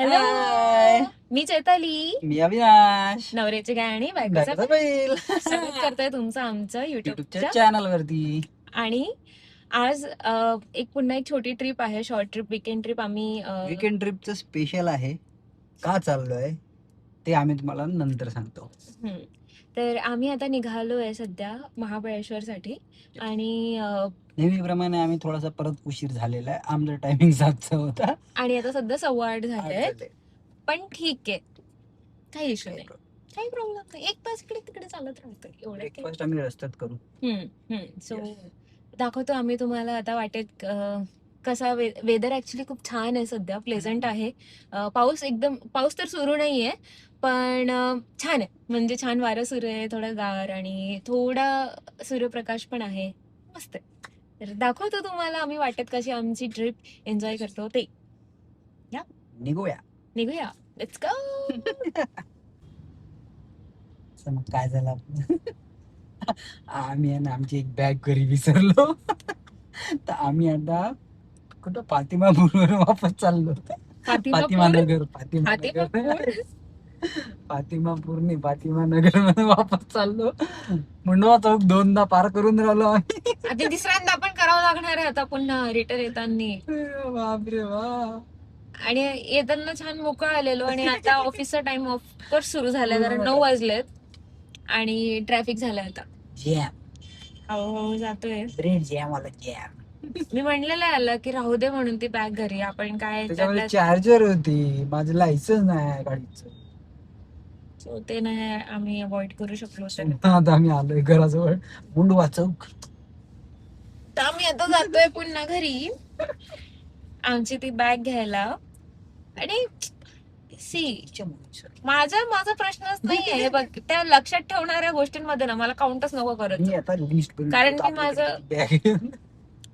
Hello, हाय, मी चैताली, मी अविनाश. नवऱ्याची गाणी बायकोचा बायकोचा बैल स्वागत करतोय तुमचं आमचं युट्यूबच्या युट्यूबच्या. चॅनल वरती. आणि आज पुन्हा एक छोटी ट्रिप आहे, शॉर्ट ट्रिप, वीकेंड ट्रिप. आम्ही वीकेंड ट्रिपचं स्पेशल आहे. का चाललोय ते आम्ही तुम्हाला नंतर सांगतो. हम्म, तर आम्ही आता निघालोय सध्या महाबळेश्वर साठी. आणि नेहमीप्रमाणे आम्ही थोडासा परत उशीर झालेला आहे. आमचा टायमिंग 7चा होता. आता सध्या 8:15 आठ झाले, झाले. पण ठीक आहे, काही इश्यू काही नाही, problem. काही प्रॉब्लेम नाही. एक तास इकडे तिकडे चालत राहतं एवढं काही. ब्रेकफास्ट आम्ही रस्त्यात करू. So Yes. दाखवतो आम्ही तुम्हाला आता वाटेत. कसा वेदर ऍक्च्युली खूप छान आहे सध्या, प्लेझंट आहे. पाऊस तर सुरू नाहीये, पण छान आहे. म्हणजे छान वारं सुरू आहे, थोडं गार आणि थोडा सूर्यप्रकाश पण आहे. मस्त आहे. तर दाखवतो तुम्हाला आम्ही वाटेत कशी आमची ट्रिप एन्जॉय करतो ते. या, निघूया. निघूया, लेट्स गो. तर मग काय झालं आपलं? आम्ही आहे ना आमची एक बॅग घरी विसरलो. तर आम्ही आता कुठं फातिमापूरवर वापस चाललो. फातिमानगर फातिमा नगर मध्ये वापस चाललो. मुंडवा चौक 2दा पार करून राहिलो आम्ही. आता तिसऱ्यांदा पण करावं लागणार आहे आता पुन्हा रिटर्न येताना. बापरे वा. आणि येताना छान मोकळं आलेलो, आणि आता ऑफिसचा टाइम ऑफकोर्स सुरू झालाय, कारण 9 वाजलेत आणि ट्रॅफिक झालाय आता. जॅम, हळूहळू जातोय. ब्रेड जॅम वाला जॅम. मी म्हणलेलं याला की राहू दे म्हणून ती बॅग घरी, आपण काय त्याच्यामध्ये त्यातल्या चार्जर होती, माझं लायसन्स नाही गाडीचं. so ते नाही आम्ही अवॉइड करू शकलो तर. आता आम्ही आलोय घराजवळ मुंडवा चौक. तर आम्ही आता जातोय पुन्हा घरी आमची ती बॅग घ्यायला. आणि सी, माझा प्रश्नच नाहीये. बघ, त्या लक्षात ठेवणाऱ्या गोष्टींमध्ये ना मला काउंटच नको करत मी जाऊ. आता लिस्ट करून कारण ठेवतो की आपल्याकडे किती bag आहे.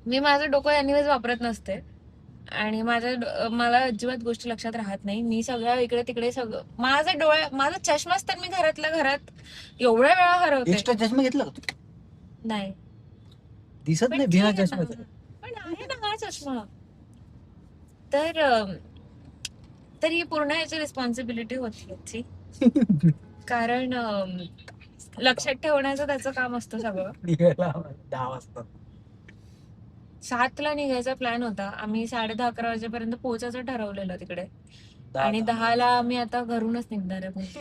मी माझं डोकं एनिवेज वापरत नसते, आणि मला अजिबात गोष्टी लक्षात राहत नाही. मी सगळं इकडे तिकडे सगळं माझा चष्माच तर मी घरातल्या घरात एवढ्या वेळा हरवते. एक्स्ट्रा चष्मा घेतला का तू? नाही, दिसत पण नाही ठीक बिना आहे ना. चष्म्याचं. पण आहे ना हा चष्मा. तर तर ही पूर्ण याची रिस्पॉन्सिबिलिटी होती याची. कारण लक्षात ठेवण्याचं त्याचं काम असतं सगळं. निघायला 10 वाजता. 7ला निघायचा प्लॅन होता. आम्ही 10:30-11 वाजेपर्यंत पोहोचायचं ठरवलेलं तिकडे, आणि 10 10ला आम्ही आता घरूनच निघणार आहे पुन्हा.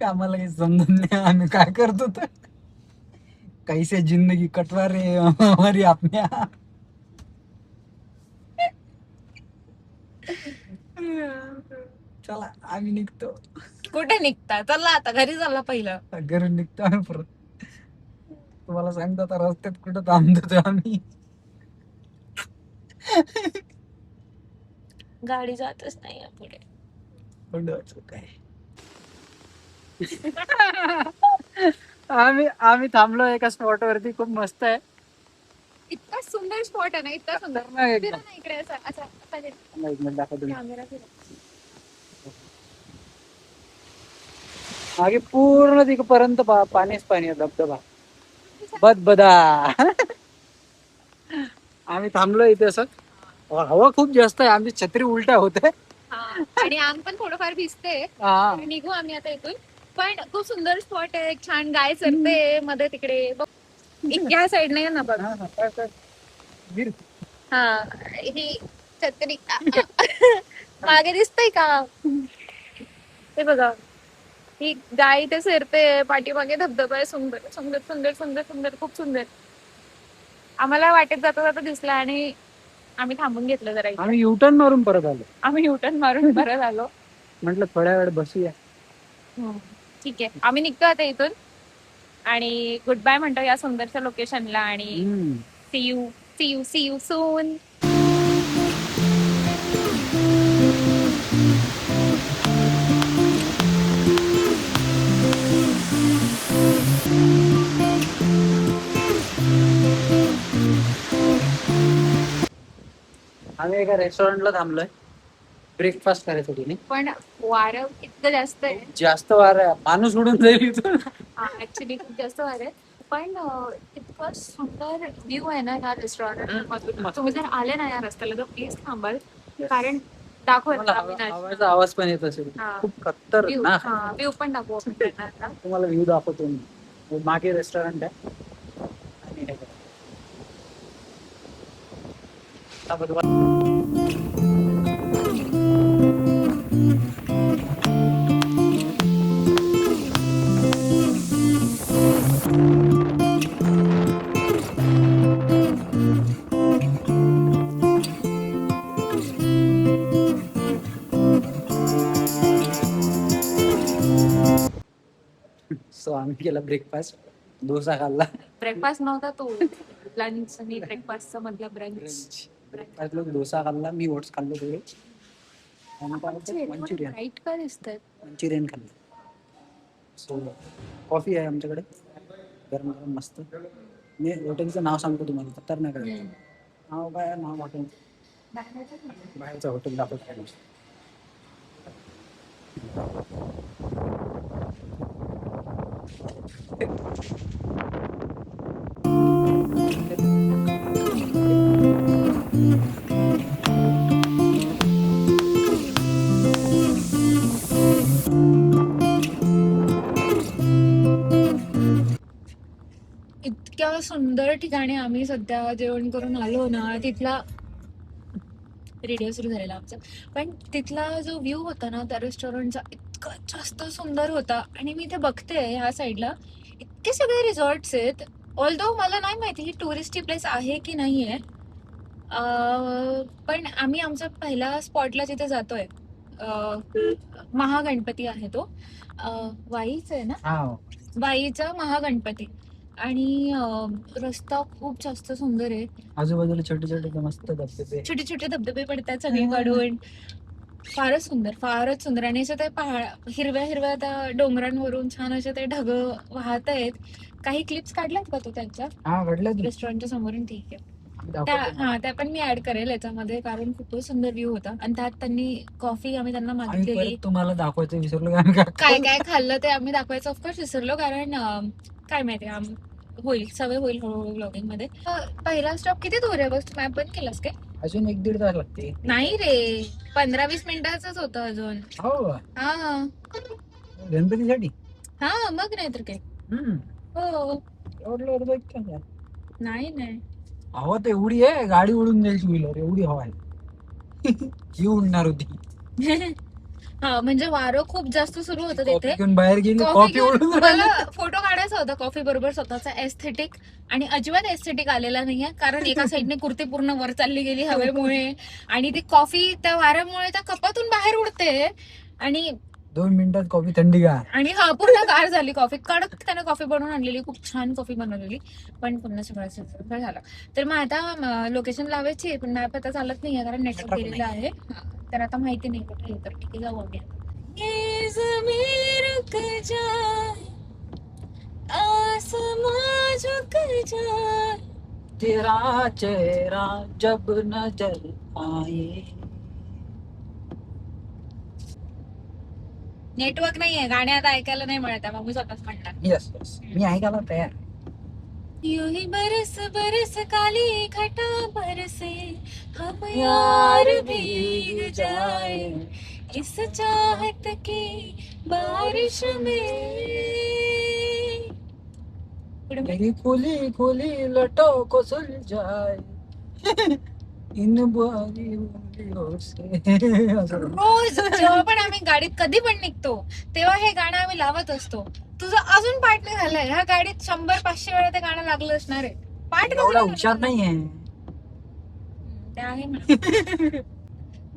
आम्हाला काही समजत नाही आम्ही काय करतो तर. कैसे जिंदगी कटवा रे हमारी आपल्या. चला आम्ही निघतो. कुठे निघता? चला आता घरी, चला पहिलं. घरून निघतो आम्ही परत. तुम्हाला सांगतो आता रस्त्यात कुठं थांबतो ते आम्ही. गाडी जातच नाही पुढे. काय आम्ही थांबलो एका स्पॉट वरती, खूप मस्त आहे. इतका सुंदर स्पॉट आहे ना, इतका सुंदर. खतरनाक एकदम. फिरा ना इकडे असं एक मिनिट दाखवतो मी. कॅमेरा फिरा. मागे पूर्ण तिथपर्यंत पाणीच पाणी आहे, धबधबा बदबदा. आम्ही थांबलो इथे असं. हवा खूप जास्त आहे, आमची छत्री उलट्या होते. आणि अंग पण थोडंफार भिजते. हा. निघू आम्ही आता इथून. पण खूप सुंदर स्पॉट आहे, एक छान गाय चरते मध्ये तिकडे बघ. या साईडने ना बघ. हा, ही छत्री मागे दिसतंय का? ते बघा, ही गाय इथे फिरते, पाठीमागे धबधबा आहे. सुंदर सुंदर सुंदर सुंदर सुंदर, खूप सुंदर. आम्हाला वाटेत जाता जाता दिसला, आणि आम्ही थांबून घेतलं जरा इथे. आम्ही युटर्न मारून परत आलो. म्हटलं थोड्या वेळ बसूया. ठीक आहे, आम्ही निघतो आता इथून, आणि गुड बाय म्हणतो या सुंदरच्या लोकेशनला. आणि see you see you see you soon. आम्ही एका रेस्टॉरंटला थांबलोय ब्रेकफास्ट करायसाठी. पण वारं इतकं जास्त आहे, जास्त वार आहे, माणूस उडून जाईल इथून. ऍक्च्युली खूप जास्त वारं आहे. पण इतकं सुंदर व्ह्यू आहे ना ह्या रेस्टॉरंट मधून. तुम्ही जर आले ना या रस्त्याला तर प्लीज थांबाल, कारण दाखवत तुम्हाला हवेचा आवाज पण येत असेल. हा. खूप खतरनाक. व्ह्यू पण दाखवू आपण त्यांना आता. तुम्हाला व्ह्यू दाखवतो मी. मागे रेस्टॉरंट आहे आणि हे बघा. आता बघा. सो आम्ही केला ब्रेकफास्ट. डोसा खाल्ला. ब्रेकफास्ट नव्हता तो, लंच आणि ब्रेकफास्टचा मधला ब्रंच. ब्रेकफास्टला डोसा खाल्ला, मी ओट्स खाल्ले थोडे आणि काय होतं? मंचुरियन. राईट का दिसतंय? मंचुरियन खाल्लं. सो कॉफी आहे आमच्याकडे गरम गरम मस्त. मी हॉटेलचं नाव सांगतो तुम्हाला, खतरनाक आहे. नाव काय आहे? नाव हॉटेल बाहेरचं हॉटेल दाखवतो. इतक्या सुंदर ठिकाणी आम्ही सध्या जेवण करून आलो ना, तिथला रेडिओ सुरू झालेला आमचा, पण तिथला जो व्ह्यू होता ना त्या रेस्टॉरंटचा इतका जास्त सुंदर होता. आणि मी इथे बघते ह्या साईडला इतके सगळे रिसॉर्ट्स आहेत. ऑल्दो मला नाही माहिती ही टुरिस्टी प्लेस आहे की नाहीये. पण आम्ही आमच्या पहिल्या स्पॉटला जिथे जातोय, महागणपती आहे तो, वाईच आहे ना, वाईचा महागणपती. आणि रस्ता खूप जास्त सुंदर आहे. आजूबाजूला छोटे छोटे मस्त धबधबे, छोटे छोटे धबधबे पडतात सगळीकडून. फारच सुंदर, फारच सुंदर. आणि असं ते हिरव्या हिरव्या त्या डोंगरांवरून छान असे ते ढग वाहत आहेत. काही क्लिप्स काढल्यात का तू त्यांच्या रेस्टॉरंटच्या समोरून? ठीक आहे, त्या पण मी ऍड करेल याच्यामध्ये, कारण खूपच सुंदर व्ह्यू होता. आणि त्यात त्यांनी कॉफी आम्ही त्यांना मागितलेली. तुम्हाला दाखवायचं विसरलो काय काय खाल्लं ते आम्ही दाखवायचं ऑफकोर्स विसरलो, कारण काय माहिती होईल, सवय होईल हळूहळू ब्लॉगिंग मध्ये. पहिला स्टॉप किती दूर आहे? बस तू मॅप बंद केलास काय? अजून 1-1.5 तास लागते. नाही रे, 15-20 मिनिटाच होतं अजून. हो हा गणपतीसाठी. हा, मग नाही तर काय. हो, नाही नाही. हवा तर एवढी आहे, गाडी उडून जाईल टू व्हीलर, एवढी हवा आहे. ही उडणार होती. हा, म्हणजे वारं खूप जास्त सुरू होतं तिथे. घेऊन बाहेर गेली, कॉफी उडून मला फोटो काढायचा होता कॉफी बरोबर स्वतःचा एस्थेटिक, आणि अजिबात एस्थेटिक आलेला नाहीये, कारण एका साईडने कुर्ती पूर्ण वर चालली गेली हवेमुळे, आणि ती कॉफी त्या वाऱ्यामुळे त्या कपातून बाहेर उडते. आणि 2 मिनिटात कॉफी थंडीगार. आणि हा, पूर्ण गार झाली कॉफी. कडक त्याने कॉफी बनवून आणलेली, खूप छान कॉफी बनवलेली, पण पुन्हा सगळं झालं. तर मग आता लोकेशन लावायची आहे, पण मॅप आता चालत नाहीये कारण नेटवर्क गेलेलं आहे. तर आता माहिती नाही कुठे, तर ठीक आहे, जाऊ आम्ही. ये ज़मीं रुक जाए, आसमां झुक जाए, तेरा चेहरा जब नजर आए. नेटवर्क नाहीये, गाणे आता ऐकायला नाही मिळत आहे, मग मी स्वतःच म्हणणार. यस यस, मी ऐकायला तयार. यूं ही बरस बरस काली घटा बरसे, हम यार भीग जाए इस चाहत की बारिश में. मेरी खुली खुली लटों को सुलझाए इन बुरी उंगलियों से. रोज जेव्हा पण आम्ही गाडीत कधी पण निघतो तेव्हा हे गाणं आम्ही लावत असतो. तुझं अजून पाठ नाही झालंय, ह्या गाडीत 100-500 वेळा ते गाणं लागलं असणार आहे. पाठ एवढा हुशार नाहीये. ते आहे म्हणा.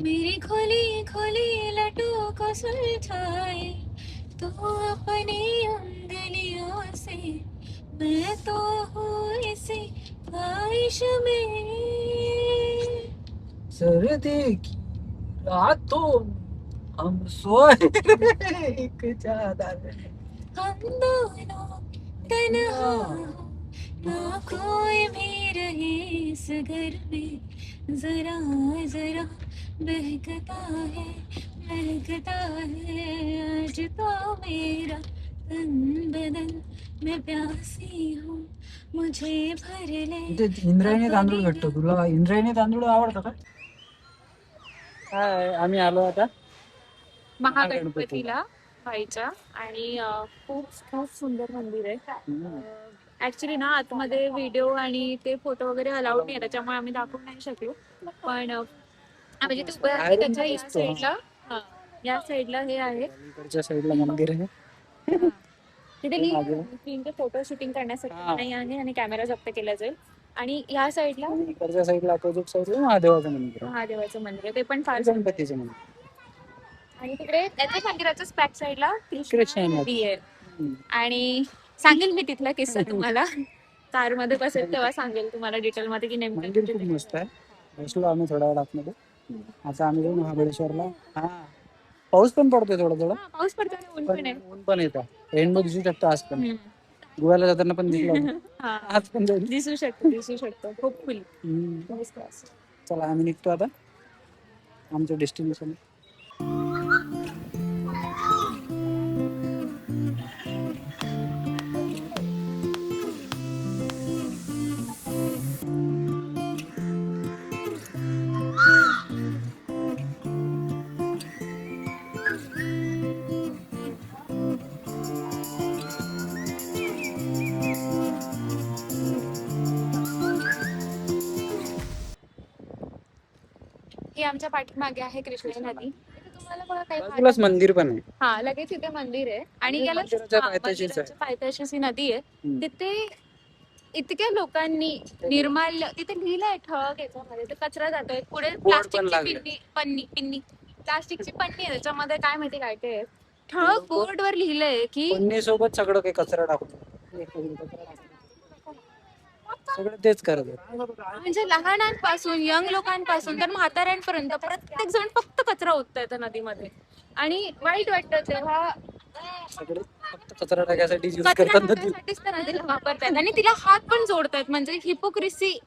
मेरी खोली खोली लटों को सुलझाए तो अपनी उंगलियों से, मैं तो हूँ इसी ख्वाहिश में. सर्दी की रातों हम सोए एक चादर में. हम दोनों तन्हा ना कोई भी रहे इस घर में, जरा जरा बहकता है आज तो मेरा तन बदन मैं प्यासी हूँ मुझे भर ले इथे इंद्रायणी अब तांदूळ भेटतो. बिना. तुला इंद्रायणी तांदूळ आवडतं का? काय आम्ही आलो आता महागणपतीला. महागणपतीला व्हायच्या आणि खूप खूप सुंदर मंदिर हम्म. आहे ऍक्च्युली ना. आतमध्ये व्हिडिओ आणि ते फोटो वगैरे अलाउड नाही आहे, त्याच्यामुळे आम्ही दाखवू नाही शकलो. पण आम्ही जिथे मस्त उभे आहे बाहेरून त्याच्या या दिसतो. साईडला, हा, या साईडला हे आहे. इकडच्या साईडला मंदिर आहे. हा. तिथे ते मागे लिहिलं की फोटो शूटिंग करण्यासाठी हा. नाही आहे आणि कॅमेरा जप्त केला जाईल. आणि या साईडला आणि इकडच्या साईडला अपोजिट साईडला महादेवाचं मंदिर आहे. महादेवाचं मंदिर आहे, ते पण फार आणि सुंदर आहे. गणपतीचं मंदिर. आणि तिकडे त्याच्या मंदिराच्याच बॅक साईडला कृष्ण कृष्णा आहे. नदी आहे. हम्म. आणि सांगेल मी तिथला किस्सा तुम्हाला कार मध्ये बसेल तेव्हा सांगेल तुम्हाला डिटेल मध्ये की नेमकं मंदिर तिथे खूप काय मस्त झालं. आहे. बसलो आम्ही थोड्या वेळ आतमध्ये. हम्म. आता आम्ही जाऊ महाबळेश्वरला. हा, पाऊस पण पडतोय थोडा थोडा. हा, पाऊस पडतो आणि ऊन पण पण आहे. ऊन पण येतं. रेनबो दिसू शकतो आज पण. हम्म. गोव्याला जाताना पण दिसला होता. हा, आज पण जाईल. दिसू शकतो होपफुली. हम्म. चला आम्ही निघतो आता आमच्या डेस्टिनेशन. ही आमच्या पाठीमागे आहे कृष्णा नदी. इथे तुम्हाला बघा काही बाजूलाच मंदिर पण आहे. हा, लगेच इथे मंदिर आहे आणि याला मंदिराच्या हा, पायथ्याशीच आहे. मंदिराच्या पायथ्याशीच ही नदी आहे. हम्म. तिथे इतक्या लोकांनी निर्माल्य तिथे लिहिलंय ठळक याच्यामध्ये, ते कचरा जातोय पुढे. पण प्लास्टिकची लागले. पिन्नी प्लास्टिकची पन्नी आहे त्याच्यामध्ये, काय माहिती काय काय आहे. ठळक बोर्ड वर लिहिलंय की पन्नी सोबत सगळं काही कचरा टाकून सगळं तेच करत आहेत. म्हणजे लहानांपासून यंग लोकांपासून तर म्हाताऱ्यांपर्यंत प्रत्येक जण फक्त कचरा ओतताय त्या नदीमध्ये. आणि वाईट वाटतं तेव्हा. सगळे फक्त कचरा टाकायसाठी यूज कचरा करतात नदी. टाकायसाठीच त्या नदीला वापरतायत आणि तिला हात पण जोडतायत. म्हणजे हिपोक्रेसी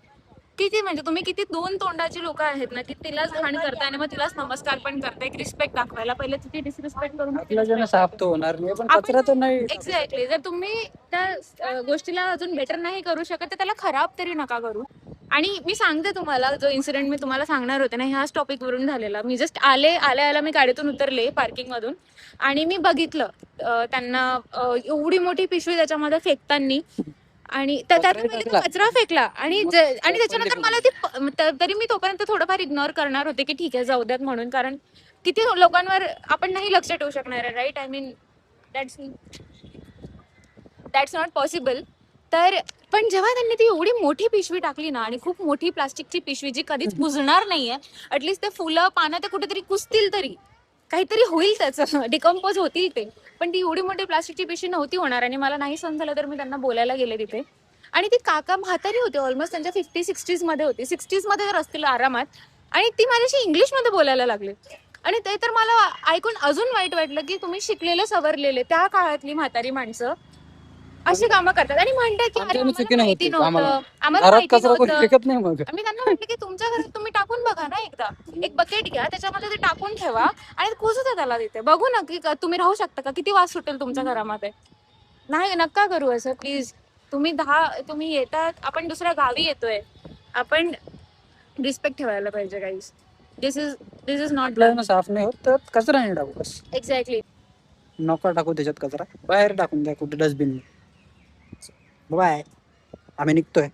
किती, म्हणजे तुम्ही किती दोन तोंडाची लोक आहेत ना, की तिलाच घाण करताय आणि मग तिलाच नमस्कार पण करताय. एक रिस्पेक्ट दाखवायला पहिले तिची डिसरिस्पेक्ट करून आपल्या ज्यानं साफ तर होणार नाही पण आपण कचरा तर नाही टाकू शकत. एक्झॅक्टली. जर तुम्ही त्या गोष्टीला अजून बेटर नाही करू शकत तर त्याला खराब तरी नका करू. आणि मी सांगते तुम्हाला, जो इन्सिडेंट मी तुम्हाला सांगणार होते ना, ह्याच टॉपिक वरून झालेला. मी जस्ट आल्या मी गाडीतून उतरले पार्किंग मधून आणि मी बघितलं त्यांना एवढी मोठी पिशवी त्याच्यामध्ये फेकतानी. आणि त्यातनं पहिले तो कचरा फेकला आणि त्याच्यानंतर मला तरी मी तोपर्यंत थोडंफार इग्नोर करणार होते की ठीक आहे जाऊ द्यात म्हणून, कारण किती लोकांवर आपण नाही लक्ष ठेवू शकणार आहे, right? I mean that's not possible. तर पण जेव्हा त्यांनी ती एवढी मोठी पिशवी टाकली ना, आणि खूप मोठी प्लास्टिकची पिशवी जी कधीच कुजणार नाहीये, ऍटलीस्ट ते फुलं पानं ते कुठेतरी कुजतील, तरी काहीतरी होईल त्याचं, डिकम्पोज होतील ते. पण ती एवढी मोठी प्लास्टिकची पिशवी नव्हती होणार. आणि मला नाही सहन झालं तर मी त्यांना बोलायला गेले तिथे. आणि ती काका म्हातारी होते, ऑलमोस्ट त्यांच्या 50-60s मध्ये होती, 60s मध्ये तर असतील आरामात. आणि ती माझ्याशी इंग्लिश मध्ये बोलायला लागले. आणि ते तर मला ऐकून अजून वाईट वाटलं की तुम्ही शिकलेले सवरलेले त्या काळातली म्हातारी माणसं अशी कामं करतात आणि म्हणतात की अरे आम्हाला माहिती नव्हतं, आम्हाला घरात माहिती कचरा कोणी नव्हतं. फेकत नाही मग. मी त्यांना म्हटलं की तुमच्या घरात तुम्ही टाकून बघा ना एकदा, एक बकेट घ्या त्याच्यामध्ये ते टाकून ठेवा आणि कुजू द्या त्याला तिथे, बघू ना की तुम्ही राहू शकता का, किती वास सुटेल तुमच्या घरामध्ये. नाही, नका करू असं प्लीज. तुम्ही येतात, आपण दुसऱ्या गावी येतोय, आपण रिस्पेक्ट ठेवायला पाहिजे गाईज. दिस इज नॉट आपल्याला साफ नाही होत तर कचरा नाही टाकू बस. एक्झॅक्टली. नका टाकू त्याच्यात कचरा, बाहेर टाकून द्या कुठे डस्टबिन. बाय, आम्ही निघतोय.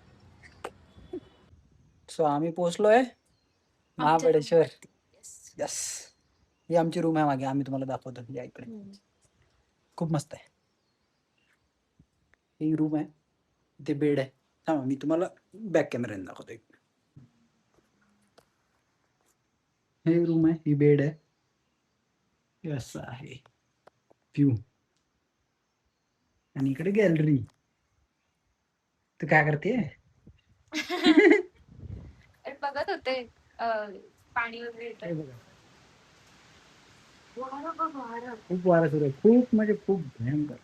सो आम्ही पोहोचलोय महाबळेश्वर. यस, ही आमची रूम आहे मागे, आम्ही तुम्हाला दाखवतो या इकडे. खूप मस्त आहे ही रूम आहे. इथे बेड आहे. थांबा मी तुम्हाला बॅक कॅमेऱ्याने दाखवतो. एक हे रूम आहे, ही बेड आहे, असं आहे व्ह्यू. आणि इकडे गॅलरी. तू काय करते? बघत होते पाणी वगैरे. खूप वारा सुरू आहे, खूप म्हणजे खूप भयंकर.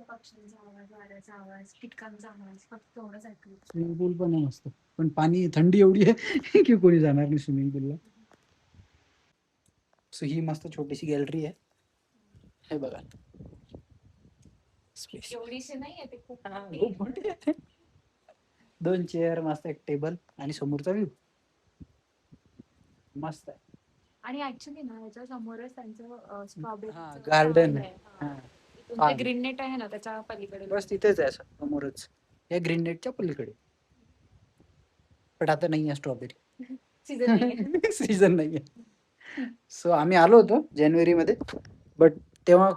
पक्ष्यांचा आवाज, वाऱ्याचा आवाज, कीटकांचा आवाज, फक्त तेवढंच ऐकलं. स्विमिंग पूल पण आहे मस्त, पण पाणी थंडी एवढी आहे की कोणी जाणार नाही स्विमिंग पूलला. सो ही मस्त छोटीशी गॅलरी आहे. हे बघा स्पेस एवढीशी नाही आहे ते खूप खूप मोठी आहे. 2 चेअर मस्त, एक टेबल आणि समोरचा व्ह्यू मस्त आहे. आणि ऍक्च्युली ना ह्याच्या समोरच त्यांचं स्ट्रॉबेरी गार्डन आहे. आहे. इथून ते ग्रीन नेट आहे ना त्याच्या पलीकडे. बस तिथेच आहे असं समोरच, या ग्रीन नेटच्या पलीकडे. पण आता नाही आहे स्ट्रॉबेरी, सीझन नाही. सीझन नाही आहे. सो आम्ही आलो होतो जानेवारीमध्ये, बट तेव्हा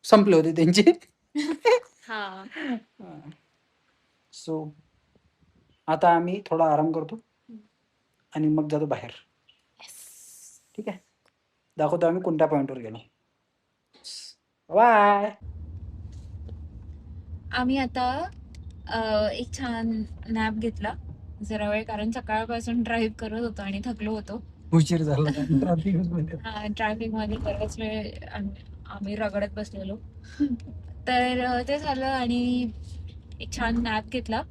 संपले होते त्यांचे. हा. सो आता आम्ही थोडा आराम करतो आणि मग जातो बाहेर. ठीक आहे, दाखवतो आम्ही कोणत्या पॉइंटवर गेलो. बाय. आम्ही आता एक छान नॅप घेतला जरा वेळ, कारण सकाळपासून ड्राईव्ह करत होतो आणि थकलो होतो. उशीर झाला ट्रॅफिक मध्ये. ट्रॅफिक मध्ये बराच वेळ आम्ही रगडत बसलेलो. तर ते झालं आणि एक छान नॅप घेतला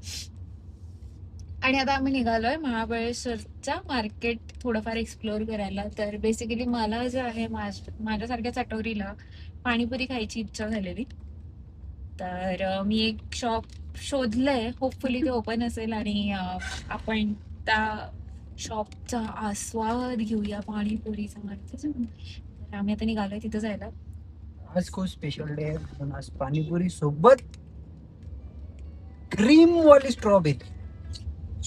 आणि आता आम्ही निघालोय महाबळेश्वरच्या मार्केट थोडंफार एक्सप्लोअर करायला. तर बेसिकली मला जे आहे माझ्यासारख्या चटोरीला पाणीपुरी खायची इच्छा झालेली. तर मी एक शॉप शोधलंय, होपफुली ते ओपन असेल आणि आपण त्या शॉपचा आस्वाद घेऊया पाणीपुरीचा. तर आम्ही आता निघालोय तिथं जायला. आज खूप स्पेशल डे आहे. आज पाणीपुरी सोबत क्रीम वाली strawberry,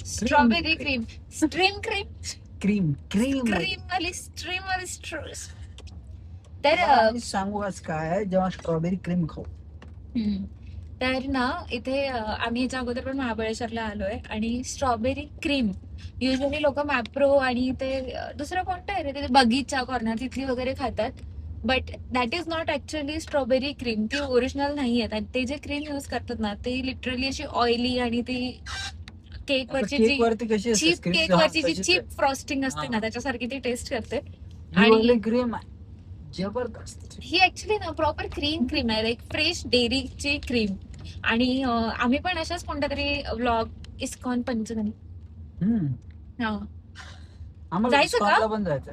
strawberry cream, stream cream, cream cream stream वाली तर सांगू आज काय आहे, जेव्हा स्ट्रॉबेरी क्रीम खाऊ. तर ना इथे आम्ही याच्या अगोदर पण महाबळेश्वरला आलोय आणि स्ट्रॉबेरी क्रीम युजली लोक मॅप्रो आणि ते दुसरं कोणतं आहे रे ते बगीचा कॉर्नर तिथली वगैरे खातात. But that is not actually strawberry cream. ती ओरिजिनल नाही आहे. ते जे क्रीम यूज करतात ना ते लिटरली अशी ऑइली आणि ती केक वरची जी चीप केक वरची जी चीप फ्रॉस्टिंग असते ना त्याच्यासारखी ती टेस्ट करते. आणि क्रीम जबरदस्त. ही ऍक्च्युली ना प्रॉपर क्रीम आहे, लाईक फ्रेश डेअरीची क्रीम. आणि आम्ही पण अशाच कोणत्या तरी व्लॉग इस्कॉन पंचगणी जायचं का? पण जायचं,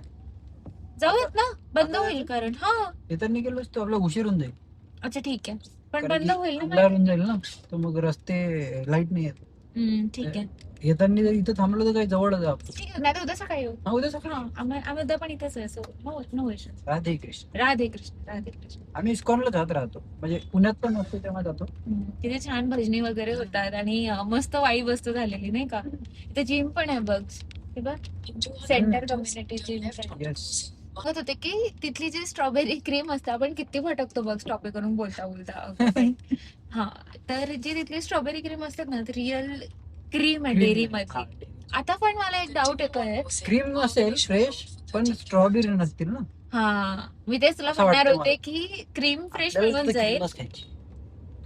जाऊयात ना, बंद आता होईल कारण. हा इथं निघेलोच तो आपला उशीर होऊन जाईल. अच्छा ठीक आहे, पण कारण बंद की होईल ना. अंधार होऊन जाईल ना, तर मग रस्ते लाईट नाही आहेत. ठीक आहे येताना जर इथं थांबलो तर काही जवळच आहे आपलं. ठीक आहे, नाही तर उद्या सकाळी येऊ. उद्या सकाळी. आम्ही उद्या पण इथेच आहे. So no issue. Radhe Krishna. Radhe Krishna, Radhe Krishna. आम्ही इस्कॉनला जात राहतो, म्हणजे पुण्यात पण असतो तेव्हा जातो. तिथे छान भजनी वगैरे होतात आणि मस्त वाईब वस्तू झालेली नाही का. इथे जिम पण आहे बघ, हे बघ सेंटर कम्युनिटी जिम. बघत होते की तिथली जी स्ट्रॉबेरी क्रीम असते, आपण किती भटकतो बघ टॉपिक करून बोलता बोलता. हा, तर जी तिथली स्ट्रॉबेरी क्रीम असते ना ती रिअल क्रीम आहे डेअरी मधली. आता पण मला एक डाऊट येतोय, क्रीम नसेल फ्रेश पण स्ट्रॉबेरी नसतील ना. हा मी तेच तुला असं म्हणणार वाटतं होते की क्रीम फ्रेश मिळून जाईल.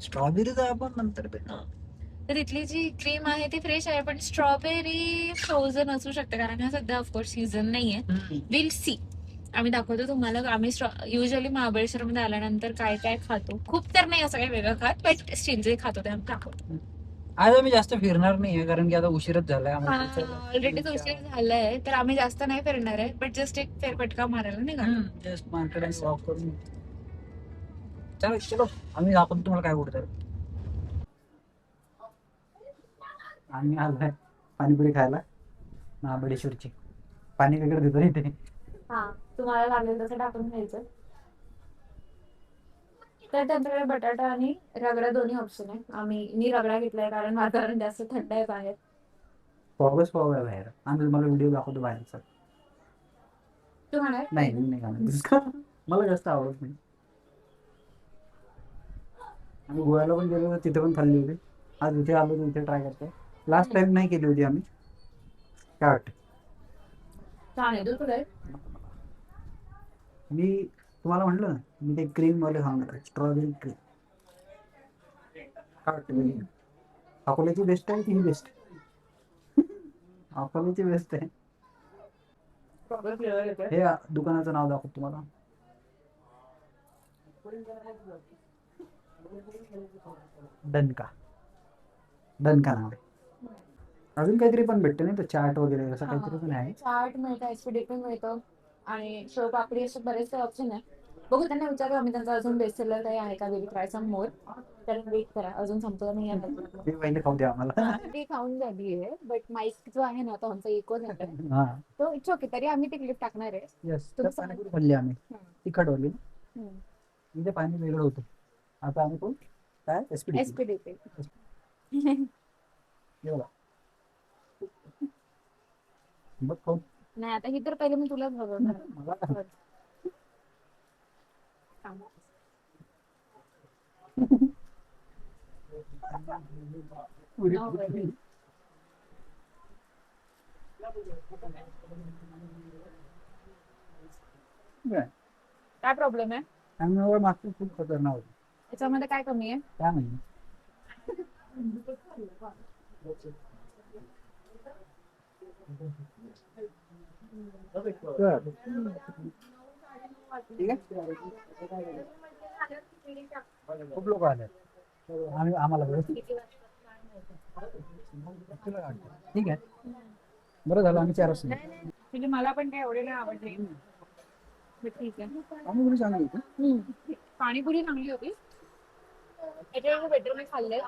स्ट्रॉबेरी तर आपण नंतर तर तिथली जी क्रीम आहे ती फ्रेश आहे, पण स्ट्रॉबेरी फ्रोझन असू शकते कारण हा सध्या ऑफकोर्स सीझन नाहीये. Will see. आम्ही दाखवतो तुम्हाला. आम्ही युजली महाबळेश्वर मध्ये आल्यानंतर काय काय खातो. खूप तर नाही असं काही वेगळं खात, बट स्टील जे खातो ते आम्ही दाखवतो. आज आम्ही जास्त फिरणार नाहीये कारण की आता उशीरच झालाय. ऑलरेडीच उशीर झालाय, तर आम्ही जास्त नाही फिरणार आहे, बट जस्ट एक फेरफटका मारायला नाही का. जस्ट मार्केट वॉक करून चलो आम्ही दाखवतो तुम्हाला काय कुठं. आम्ही आलोय पाणीपुरी खायला महाबळेश्वरची. पाणी वगैरे देतो इथे. हा, तुम्हाला लागेल तसं टाकून घ्यायचं. तर त्यांच्याकडे बटाटा आणि रगडा दोन्ही ऑप्शन आहे. मी रगडा घेतलाय कारण वातावरण जास्त थंड आहे बाहेर. पाऊस आहे बाहेर. आम्ही तुम्हाला व्हिडिओ दाखवतो बाहेरचा. तू म्हणाल नाही नाही खाणार, मला जास्त आवडत नाही. आम्ही गोव्याला पण गेलो तिथे पण खाल्ली होती. आज इथे आलो तर इथे ट्राय करतोय. लास्ट टाइम नाही केली होती आम्ही. काय वाटतं? छान आहे. तुला मी तुम्हाला म्हटलं ना, मी ते क्रीम वाले खाणार आहे, स्ट्रॉबेरी क्रीम. काय वाटतं? अकोल्याची बेस्ट आहे की ही बेस्ट? अकोल्याची बेस्ट आहे. हे दुकानाचं नाव दाखवतो तुम्हाला. डनका नाव आहे. अजून काहीतरी पण भेटतं नाही तर चाट वगैरे असं काहीतरी पण आहे. चाट मिळतं, एसपीडी पण मिळतं. आणि शेवपापडी असे बरेचसे ऑप्शन आहे. बघू त्यांना विचारू आम्ही त्यांचा अजून बेस्ट सेलर काही आहे का, विल ट्राय सम मोर. तर वेट करा, अजून संपलं नाही आहे. ते पहिले खाऊ द्या आम्हाला. ती खाऊन झाली आहे, बट माईक जो आहे ना तो आमचा इको झालाय. हा तो इट्स ओके, तरी आम्ही ते क्लिप टाकणार आहे. येस, तर तुम्ही पाणीपुरी सांगा. खाल्ली आम्ही, हम्म. तिखट वाली. हम्म. इथे पाणी वेगळं होतं. आता आम्ही कोण काय एसपीडी SPD. बघा. बघ खाऊ. नाही आता ही तर पहिले मी तुलाच बघवणार. मला पुरी No पुरी. worries. काय काय प्रॉब्लेम आहे त्यामुळे मागचं खूप खतरनाक होतं. याच्यामध्ये? काय कमी आहे? काय म्हणजे कर. ठीक आहे, खूप लोक आले. आम्ही आम्हाला व्यवस्थित ठीक आहे. बरं झालं आम्ही 4 असलो. म्हणजे मला पण काय एवढे नाही आवडले. but ठीक आहे. आम्ही कुठे चांगली होती. पाणीपुरी चांगली होती. याच्या बेटर मी खाल्ले,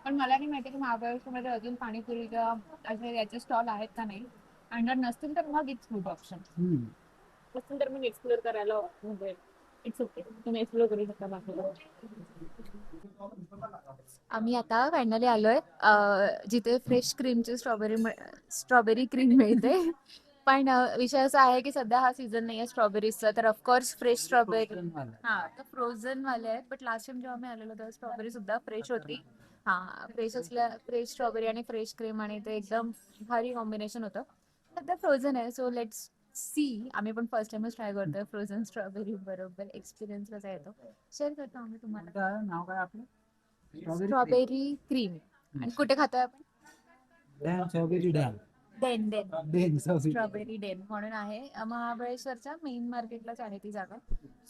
पण मला नाही माहिती की महाबळेश्वरमध्ये अजून पाणीपुरीच्या असे याचे स्टॉल आहेत का नाही. आणि जर नसतील तर मग इट्स गुड ऑप्शन. असतील तर मग एक्सप्लोर करायला म्हणजे इट्स ओके, तुम्ही एक्सप्लोर करू शकता बाकी. आम्ही आता फायनली आलोय जिथे फ्रेश क्रीमची स्ट्रॉबेरी क्रीम मिळते. पण विषय असा आहे की सध्या हा सीझन नाही आहे स्ट्रॉबेरीजचा, तर ऑफकोर्स फ्रेश स्ट्रॉबेरी. हा, तर फ्रोझन वाले आहेत, बट लास्ट टाइम जेव्हा मी आलेलो तेव्हा स्ट्रॉबेरी सुद्धा फ्रेश होती. हा, फ्रेश स्ट्रॉबेरी आणि फ्रेश क्रीम आणि ते एकदम भारी कॉम्बिनेशन होतं. सध्या फ्रोझन आहे, सो लेट्स सी. आम्ही पण फर्स्ट टाइमच ट्राय करतोय फ्रोझन स्ट्रॉबेरी, बरोबर एक्सपिरियन्स कसा येतो शेअर करतो आम्ही तुम्हाला. काय नाव काय आपलं? Strawberry cream. आणि कुठे खातोय आपण? Strawberry dam. Den den den strawberry den म्हणून आहे, महाबळेश्वरच्या मेन मार्केटलाच आहे ती जागा.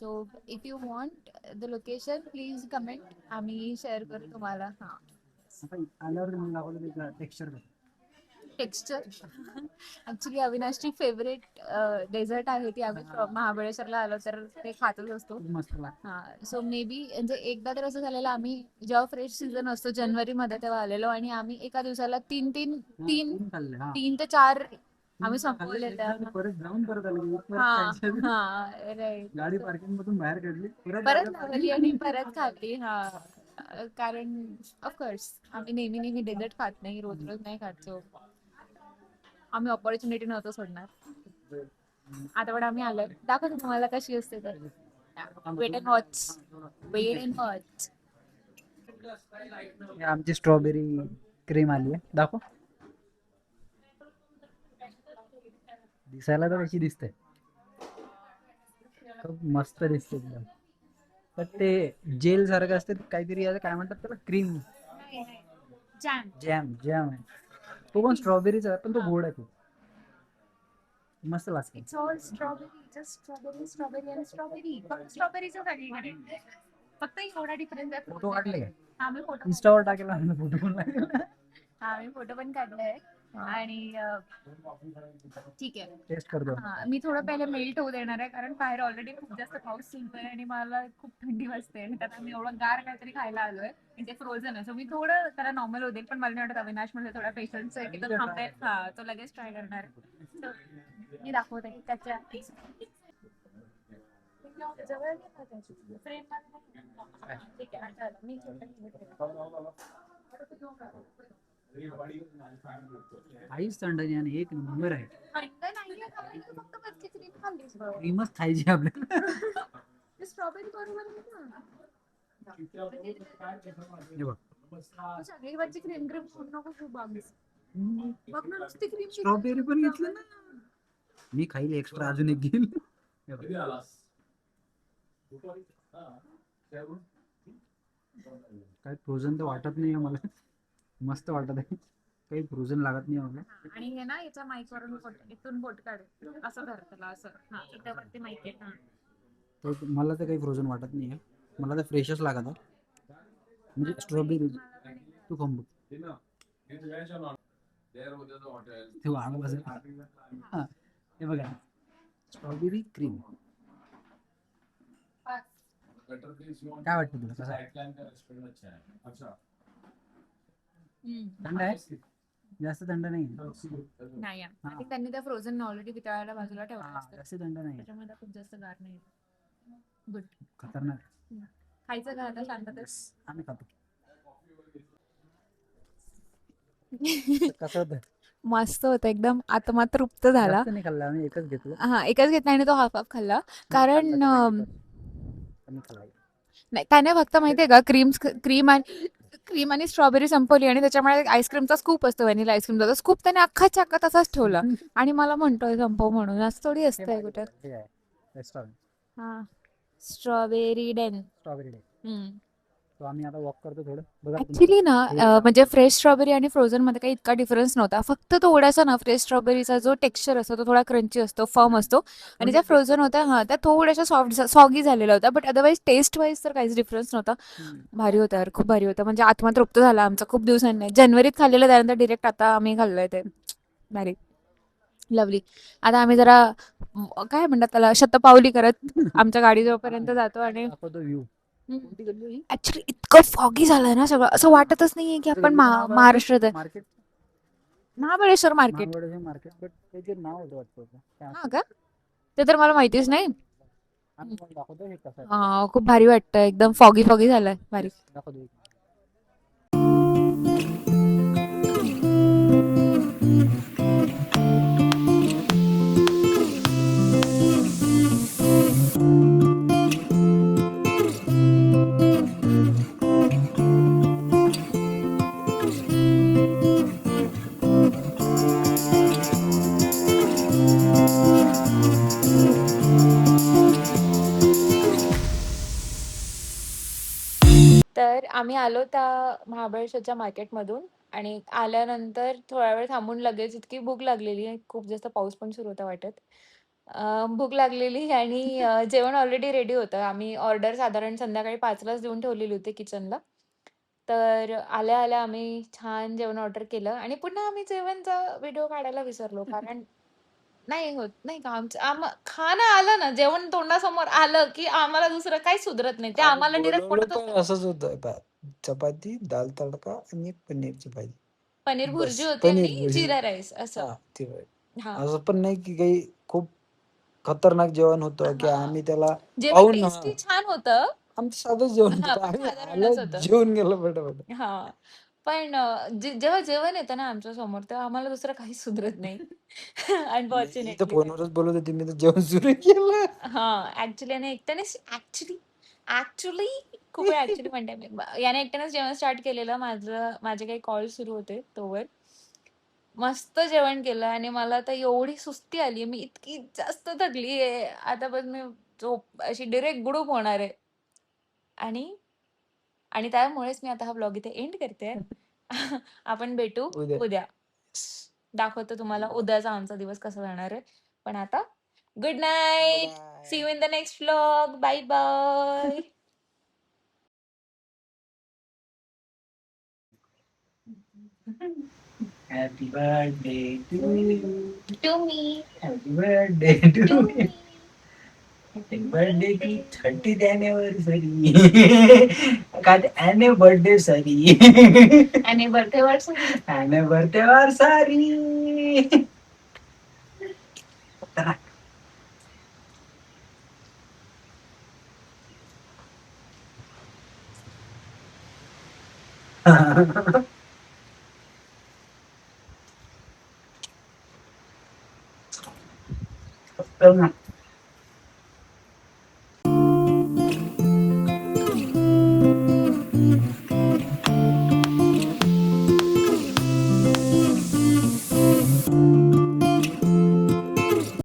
So if you want the location please comment, आम्ही शेअर करू तुम्हाला. हा, आल्यावर म्हणून दाखवलं टेक्स्चर. टेक्स्चर ऍक्च्युली अविनाशची फेवरेट डेझर्ट आहे ती. आम्ही महाबळेश्वरला आलो तर ते खातच असतो. मस्त लागतं. हा, सो मे बी म्हणजे एकदा तर असं झालेलं, आम्ही जेव्हा फ्रेश सीझन असतो जानेवारी मध्ये तेव्हा आलेलो आणि आम्ही एका दिवसाला तीन तीन तीन खाल्ले. हा, 3 ते 4 आम्ही खाल्ले. संपवले. परत जाऊन परत आलो. हा हा, राईट. गाडी पार्किंग मधून बाहेर काढली, परत लावली आणि परत खाल्ली. हा, कारण ऑफकोर्स आम्ही नेहमी नेहमी डेझर्ट खात नाही, रोज रोज नाही खात. सो आम्ही ऑपॉर्च्युनिटी नव्हतो सोडणार. आता पण आम्ही आलोय, दाखवतो तुम्हाला कशी असते तर. Wait and watch, wait and watch. आमची स्ट्रॉबेरी क्रीम आली आहे, दाखव. दिसायला तर कशी दिसते, खूप मस्त दिसते एकदम. पण ते जेल सारखं असते काहीतरी, काय म्हणतात त्याला, क्रीम जॅम. जॅम जॅम आहे तो, पण स्ट्रॉबेरीचा आहे पण तो गोड आहे खूप मस्त लागते. It's all strawberry, just strawberry strawberry आणि स्ट्रॉबेरी. फक्त स्ट्रॉबेरीचं सगळीकडे, फक्त एवढा डिफरन्स आहे. फोटो काढले काय? आम्ही फोटो इंस्टावर टाकेला फोटो पण लागेल. आम्ही फोटो पण काढलाय. आणि ठीक आहे, टेस्ट करतो. हा, मी थोडं पहिले मेल्ट होऊ देणार आहे, कारण बाहेर ऑलरेडी खूप जास्त पाऊस सुरू आहे आणि मला खूप थंडी वाजते आणि त्यात आम्ही एवढं गार काहीतरी खायला आलोय आणि ते फ्रोझन आहे. सो मी थोडं त्याला नॉर्मल होऊ देईल, पण मला नाही वाटत अविनाश मध्ये थोडा पेशन्स आहे की तो थांबेल. हा, तो लगेच ट्राय करणार आहे. So, मी दाखवते त्याच्या जवळ फ्रेम. ठीक आहे, आता मी आईच थंड आणि एक नंबर आहे. थंड नाहीये, फक्त कच्ची क्रीम खाल्लीस बघ. क्रीमच खायची आपल्याला. स्ट्रॉबेरी बरोबर आहे ना. हे बघ, तू सगळी वरची क्रीम क्रीम खाऊ नको खूप बागीस. बघ ना, नुसती क्रीम. स्ट्रॉबेरी पण घेतलं ना मी, खाईल एक्स्ट्रा अजून एक घेईल. काय फ्रोझन तर वाटत नाही मला, मस्त वाटत आहे, काही फ्रोझन लागत नाही मला. आणि हे ना याच्या माईक वरून इथून बोट काढ, असं धर त्याला असं. हा, त्यावरती माईक आहे. तर मला तर काही फ्रोझन वाटत नाही आहे, मला तर फ्रेशच लागत आहे, म्हणजे स्ट्रॉबेरी. तू खाऊन बघ. ते वांग बसेल. हा, हे बघा, स्ट्रॉबेरी क्रीम काय वाटतं तुला कसं आहे? थंड आहे जास्त थंड नाही नाही हा. आणि त्यांनी त्या फ्रोझन ऑलरेडी वितळायला बाजूला ठेवलं हा, असतं जास्त थंड नाही त्याच्यामध्ये खूप जास्त गार नाही गुड खतरनाक खायचं का आता शांततेत आम्ही खातो कसं होतं मस्त होतं एकदम आत्मा तृप्त झाला जास्त नाही खाल्लं आम्ही एकच घेतलं हा एकच घेतला आणि तो हाफ हाफ खाल्ला कारण कमी खाल्ला नाही त्याने फक्त माहितीये का क्रीम आणि स्ट्रॉबेरी संपवली आणि त्याच्यामुळे आईस्क्रीमचा स्कूप असतो व्हॅनिला आईस्क्रीमचा स्कूप त्याने अख्खाच्या अख्खा तसाच ठेवला आणि मला म्हणतोय संपव म्हणून असं थोडी असतंय कुठं रेस्टॉरंट हा स्ट्रॉबेरी डेन स्ट्रॉबेरी डे तो आम्ही आता वॉक करतो थोडं बघा ऍक्च्युली ना म्हणजे फ्रेश स्ट्रॉबेरी आणि फ्रोझन मध्ये काही इतका डिफरन्स नव्हता फक्त थोडासा ना फ्रेश स्ट्रॉबेरीचा जो टेक्स्चर असतो तो थोडा क्रंची असतो फर्म असतो आणि ज्या फ्रोझन होत्या हा त्या थोड्याशा सॉफ्ट सॉगी झालेल्या होत्या बट अदरवाईज टेस्ट वाईज तर काहीच डिफरन्स नव्हता भारी होता यार खूप भारी होता म्हणजे आत्मा तृप्त झाला आमचा खूप दिवसांनी जानेवारीत खाल्लेलं त्यानंतर डिरेक्ट आता आम्ही खाल्लंय ते भारी लवली आता आम्ही जरा काय म्हणतात त्याला शतपावली करत आमच्या गाडीजवळपर्यंत जातो आणि दाखवतो व्ह्यू कोणती गल्ली आहे ही? ऍक्च्युली इतकं फॉगी झालंय ना सगळं असं वाटतच नाहीये की आपण महाराष्ट्रात आहे market Mahabaleshwar market Mahabaleshwar market but त्याचे नाव होतं वाटतं काय हा का ते तर मला माहितीच नाही आम्ही पण दाखवतो हे कसं आहे हा खूप भारी वाटतं एकदम फॉगी फॉगी झालंय भारी दाखवतो तर आम्ही आलो त्या महाबळेश्वरच्या मार्केटमधून आणि आल्यानंतर थोडा वेळ थांबून लगेच इतकी भूक लागलेली खूप जास्त पाऊस पण सुरू होता वाटत भूक लागलेली आणि जेवण ऑलरेडी रेडी होतं आम्ही ऑर्डर साधारण संध्याकाळी 5लाच देऊन ठेवलेली होती किचनला तर आल्या आल्या आम्ही छान जेवण ऑर्डर केलं आणि पुन्हा आम्ही जेवणचा व्हिडिओ काढायला विसरलो कारण नाही होत नाही का खाणं आलं ना जेवण तोंडासमोर आलं की आम्हाला दुसरं काही सुधरत नाही ते आम्हाला डिरेक्ट बोलवलं पोटातच पण असंच होतं चपाती दाल तडका आणि पनीरची भाजी पनीर बस भुर्जी होती पनीर आणि भुर्जी जिरा राईस असं हा ते होय. हा असं पण नाही की काही खूप खतरनाक जेवण होतं की आम्ही त्याला जेवण पाहून टेस्टी छान होतं आमचं साधं जेवण हा होतं पण आम्ही साधारणच आलं होतं जेवून गेलो पटापट हा पण जेव्हा जेवण येतं ना आमच्या समोर तेव्हा आम्हाला दुसरं काही सुधरत नाही मी तर अनफॉर्च्युनेटली फोनवरच बोलत होती मी तर जेवण सुरू केलं हा ऍक्च्युली याने एकट्यानेच ऍक्च्युली खूप वेळ ऍक्च्युली म्हणते मी याने एकट्यानेच जेवण स्टार्ट केलेलं माझे काही कॉल सुरू होते तोवर मस्त जेवण केलं आणि मला तर एवढी सुस्ती आली मी इतकी जास्त थकली आहे आता बस मी झोप अशी डिरेक्ट गुडूप होणार आहे आणि आणि त्यामुळेच मी आता हा ब्लॉग इथे एंड करते आपण भेटू उद्या उद्या दाखवतो तुम्हाला उद्याचा आमचा दिवस कसा जाणार आहे पण आता good night see you in the next vlog bye bye happy birthday to you to me happy birthday to to me happy birthday to 30th anniversary काय ॲने बर्थडे सरी आणि बर्थडे वर्ष ॲने बर्थडे वर सारी